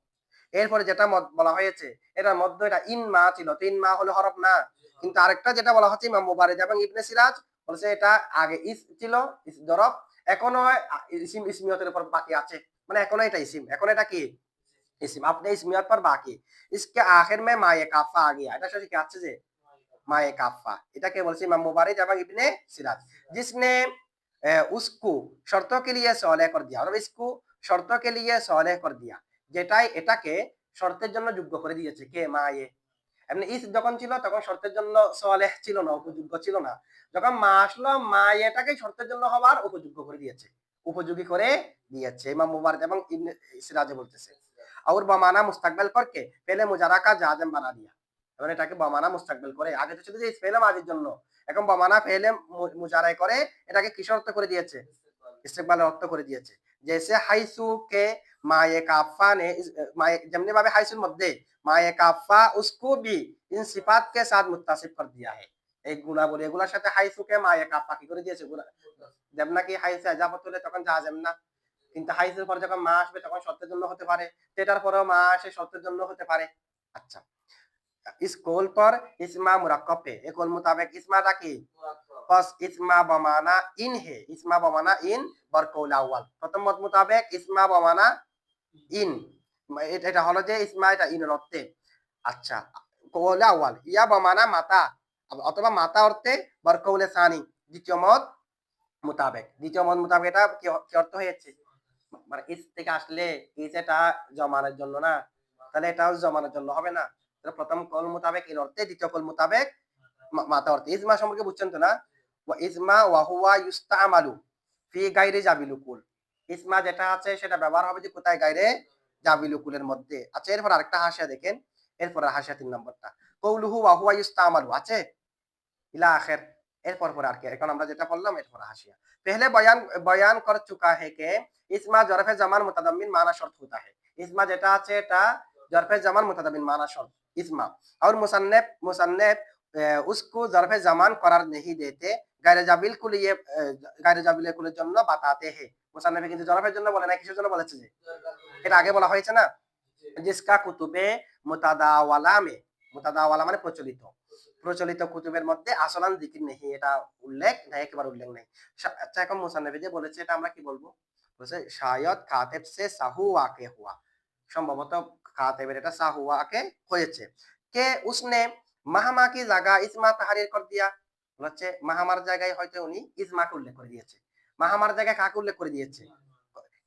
এরপরে যেটা মত বলা হয়েছে এটার মধ্যে এটা ইন মা ছিল, তো ইন মা হলো হরফ না। কিন্তু আরেকটা যেটা বলা হচ্ছে ইমাম মুবারিদ এবং ইবনে সিরাজ বলছে এটা আগে ইস ছিল, ইস জরফ, এখনো ইসিম ইসমিয়তের উপর বাকি আছে, মানে এখনো এটা ইসিম, এখন এটা কি? इस्म अपने इसमियत पर बाकी। इसके आखिर में माए काफा आ गया, এটা সাথে কি আছে যে মায়ে কাফা। এটাকে বলছে ইমাম মুবারিদ এবং ইবনে সিরাজ। जिसने उसको शर्तों के लिए सालेह कर दिया, और इसको शर्तों के लिए सालेह कर दिया, যেটাই এটাকে শর্তের জন্য যোগ্য করে দিয়েছে। কে? মায়ে। এমনি ইস যখন ছিল তখন শর্তের জন্য সালেহ ছিল না, উপযোগ্য ছিল না। যখন মা আসলো, মা এটাকে শর্তের জন্য হওয়ার উপযোগ্য করে দিয়েছে, উপযোগী করে দিয়েছে। ইমাম মুবারিদ এবং ইবনে সিরাজে বলতেছে। और बमाना मुस्तकबिल करके पहले मुजारा का जाजम बना दिया, এবার এটাকে বমানা মুস্তাকবিল করে, আগে তো ছিল যে ফেলে মাজির জন্য, এখন বমানা ফেলে মুজারায় করে এটাকে কিসের অর্থ করে দিয়েছে? ইস্তেকবালের অর্থ করে দিয়েছে। जैसे हाइसु के माए काफा ने যেমনি ভাবে হাইসুর মধ্যে মায়ে কাফা उसको भी इन सिफात के साथ मुत्तासिफ कर दिया है, এই গুণাবলী এগুলোর সাথে হাইসুকে মায়ে কাফা কি করে দিয়েছে? যেমন নাকি হাইসে এজাফত হলে তখন জাজেম না, কিন্তু হাইসের পরে যখন মা আসবে তখন শর্তের জন্য হতে পারে, এটার পরেও মা আসে শর্তের জন্য হতে পারে। আচ্ছা, इस कौल पर इस्मा मुरक्कब है, एक कौल मुताबिक इस्माটা কি? बस इस्मा बमाना इन है, इस्मा बमाना इन बर कौल अव्वल। প্রথম মত মোতাবেক ইসমা বমানা ইন, এটা হলো যে ইসমা এটা ইনের অর্থে। আচ্ছা, কৌল আউয়াল ইয়া বমানা মাতা, অথবা মাতা অর্থে বার কৌলে সানি, দ্বিতীয় মত মোতাবেক। দ্বিতীয় মত মোতাবেক এটা কি অর্থ হয়েছে? মানে ইস থেকে আসলে ইস এটা জমানোর জন্য না, তাহলে এটাও জমানোর জন্য হবে না। তাহলে প্রথম কল মোতাবেক ইন অর্থে, দ্বিতীয় কল মোতাবেক মাতা অর্থে। ইজমা সম্পর্কে বুঝছেন তো না? ওয়া ইসমা ওয়া হুয়া ইউস্তামালু ফি গায়রি জাবিলুকুল। ইসমা যেটা আছে সেটা ব্যবহার হবে যে কোথায়? গায়রে জাবিলুকুলের মধ্যে। আচ্ছা, এরপর আরেকটা হাসিয়া দেখেন। এরপর হাসিয়া ৩ নম্বরটা। কওলুহু ওয়া হুয়া ইউস্তামালু আছে? ইলা আখির। এরপর পরে আর কি? এখন আমরা যেটা পড়লাম এরপর হাসিয়া। पहले बयान बयान कर चुका है कि इस्मा ज़र्फ़ ज़मान मुतज़म्मिन माना शर्त होता है। इस्मा যেটা আছে এটা ज़र्फ़ ज़मान मुतज़म्मिन माना शर्त इस्मा। और मुसन्निफ मुसन्निफ उसको ज़र्फ़ ज़मान करार नहीं देते। গায়রে জাবিল কুল ইয়ে গায়রে জাবিল কুলের জন্য বাতাতে হে। মুসান্নিফে কিন্তু জরফের জন্য বলে না, কিসের জন্য বলেছে যে? এটা আগে বলা হয়েছে না? জিসকা কুতুবে মুতাদাওয়ালা মে, মুতাদাওয়ালা মানে প্রচলিত। প্রচলিত কুতুবের মধ্যে আসলান যিকির নেহি, এটা উল্লেখ নাই, একেবারে উল্লেখ নাই। আচ্ছা, এখন মুসান্নিফে যে বলেছে এটা আমরা কি বলবো? বলছে শায়দ কাতেব সে সাহু ওয়াকে হুয়া। সম্ভবত কাতেবের এটা সাহু ওয়াকে হয়েছে। কে উসনে মাহমা কি জায়গা ইসমা তাহরির কর দিয়া। হচ্ছে মাহমার জায়গায় হয়তো উনি ইজমাকে উল্লেখ করে দিয়েছে। মাহমার জায়গায় কাকে উল্লেখ করে দিয়েছে?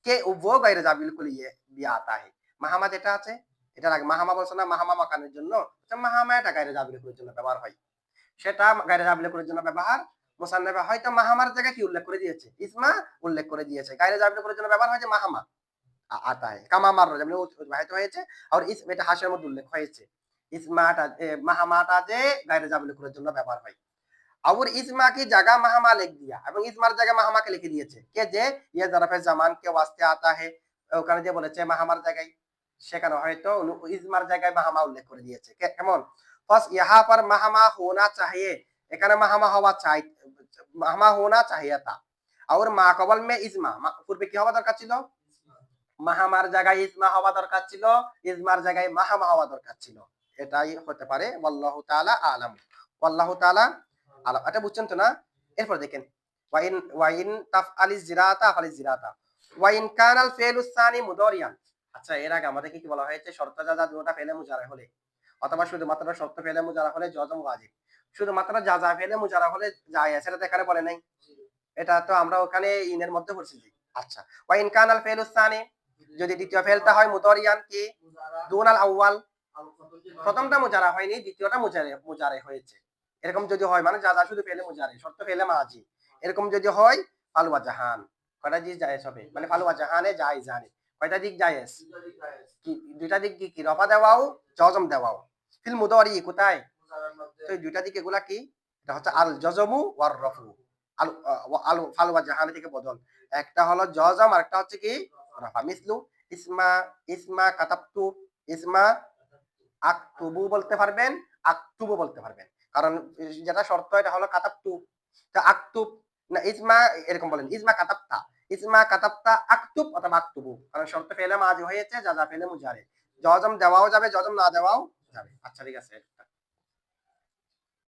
কে वो गैर जाबिल के लिए भी आता है। মাহামা যেটা আছে এটার আগে মাহামা বলছে না, মাহামা মাকানের জন্য। আচ্ছা, মাহামা এটা গায়রে জাবিল কুলের জন্য ব্যবহার হয়। সেটা গায়রে জাবিল কুলের জন্য ব্যবহার। মুসান্নিফে হয়তো মাহামার জায়গায় কি উল্লেখ করে দিয়েছে? ইসমা উল্লেখ করে দিয়েছে। গায়রে জাবিল কুলের জন্য ব্যবহার হয় যে মাহামা आता है কামা মার যেমন অতিবাহিত হয়েছে। আর এটা হাসের মধ্যে উল্লেখ হয়েছে। ইসমাটা মাহামাটা যে গায়রে জাবিল কুলের জন্য ব্যবহার হয়। और इस्मा की जगह महमा लिख दिया এবং ইসমার জায়গায় মাহামাকে লিখে দিয়েছে। কে যে ইয়ে জরফে জামান কে ওয়াস্তে আতা হে, ওখানে যে বলেছে মাহামার জায়গায়, সেখানে হয়তো ইসমার জায়গায় মাহামা উল্লেখ করে দিয়েছে। কেমন? ফাস ইহা पर মাহামা होना चाहिए, এখানে মাহামা হওয়া চাই, মাহামা होना चाहिए था। और মাকাবাল মে ইসমা, পূর্বে কি হওয়া দরকার ছিল? মাহামার জায়গায় ইসমা হওয়া দরকার ছিল, ইসমার জায়গায় মাহামা হওয়া দরকার ছিল। এটাই হতে পারে। আল্লাহু তাআলা আলাম। আল্লাহু তাআলা আলাম। এটা বুঝছেন তো না? এরপর দেখেন ওয়াইন তাফআলিজ জিরাতা আফআলিজ জিরাতা ওয়াইন কানাল ফিলুস সানি মুদারিয়ান। আচ্ছা, এর আগে আমাদের কি বলা হয়েছে? শর্ত যা যা দুটোটা ফেলে মুজারা হলে অথবা শুধুমাত্র শর্ত ফেলে মুজারা হলে জজম ওয়াজিব। শুধুমাত্র যা যা ফেলে মুজারা হলে জায়েজ, সেটা তো এখানে বলে নাই। এটা তো আমরা ওখানে ইনের মধ্যে পড়ছি। আচ্ছা, ওয়াইন কানাল ফিলুস সানি, যদি দ্বিতীয় ফেলটা হয় মুদারিয়ান কি দুনাল আউয়াল, প্রথমটা মুজারা হয়নি, দ্বিতীয়টা মুজারে হয়েছে। এরকম যদি হয় মানে যা যা শুধু ফেলে মুজারে, শর্ত ফেলে মাজি, এরকম যদি হয় ফালুয়া জাহান, কয়টা দিক জায়েজ হবে? মানে ফালুয়া জাহানে জায়েজানে কয়টা দিক জায়েজ? কি দুইটা দিক? কি রফা দেওয়াও জজম দেওয়াও ফিল মুদারি কোথায়? তো এই দুইটা দিক এগুলা কি? এটা হচ্ছে আল জজমু ওয়ার রফু। আল আল ফালুয়া জাহানে থেকে বদল। একটা হলো জজম আর একটা হচ্ছে কি রফা। মিসলু ইসমা, ইসমা কাতাবতু, ইসমা আকতুবু বলতে পারবেন, আকতুবু বলতে পারবেন। কারণ যেটা শর্ত এটা হলো কাতাবতু। তা আকতুব না ইসমা এরকম বলেন, ইসমা কাতাবতা, ইসমা কাতাবতা আকতুব অথবা আকতুবু। কারণ শর্ত ফেলে মাজি হয়েছে, যা যা ফেলে মুজারে। জজম দেওয়াও যাবে, জজম না দেওয়াও যাবে। আচ্ছা, ঠিক আছে।